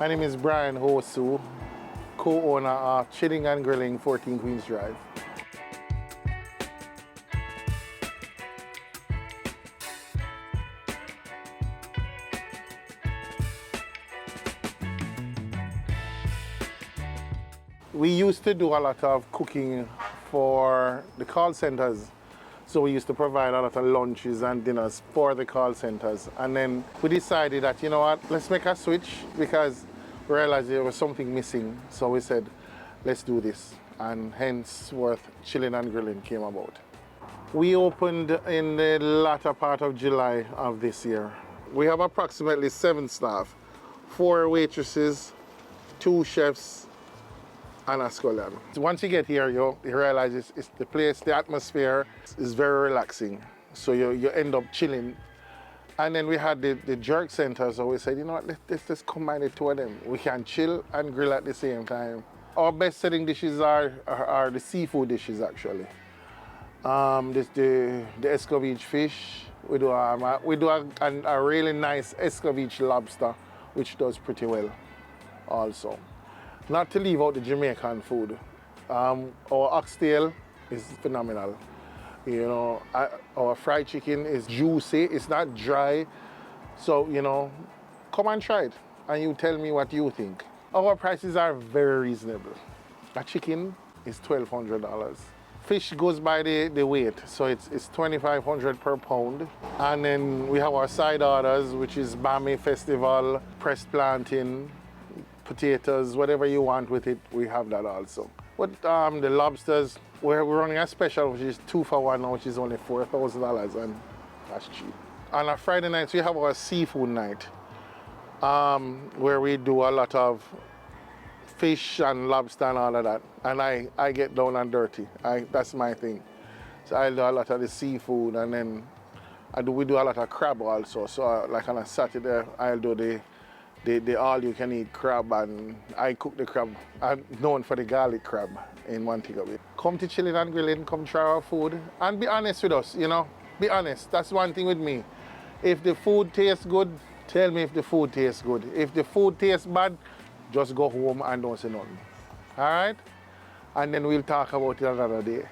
My name is Brian Hosu, co-owner of Chilling and Grilling, 14 Queens Drive. We used to do a lot of cooking for the call centers. So we used to provide a lot of lunches and dinners for the call centers. And then we decided that, you know what, let's make a switch because we realized there was something missing. So we said, let's do this. And hence Worth Chilling and Grilling came about. We opened in the latter part of July of this year. We have approximately 7 staff, 4 waitresses, 2 chefs, and a scullion. Once you get here, you realize it's the place, the atmosphere is very relaxing. So you end up chilling. And then we had the jerk center, so we said, you know what, let's just combine the 2 of them. We can chill and grill at the same time. Our best selling dishes are the seafood dishes, actually. There's the escovitch fish. We do a really nice escovitch lobster, which does pretty well also. Not to leave out the Jamaican food. Our oxtail is phenomenal. You know, our fried chicken is juicy, it's not dry. So, you know, come and try it and you tell me what you think. Our prices are very reasonable. A chicken is $1,200. Fish goes by the weight, so it's $2,500 per pound. And then we have our side orders, which is Bami Festival, pressed plantain, potatoes, whatever you want with it, we have that also. But the lobsters, we're running a special, which is 2 for 1 now, which is only $4,000, and that's cheap. On a Friday night, we have our seafood night, where we do a lot of fish and lobster and all of that. And I get down and dirty. That's my thing. So I do a lot of the seafood, and then we do a lot of crab also. So like on a Saturday, I'll do the all-you-can-eat crab, and I cook the crab. I'm known for the garlic crab in Montego Bay. Come to Chilling and Grilling, come try our food, and be honest with us, you know. Be honest, that's one thing with me. If the food tastes good, tell me if the food tastes good. If the food tastes bad, just go home and don't say nothing. All right? And then we'll talk about it another day.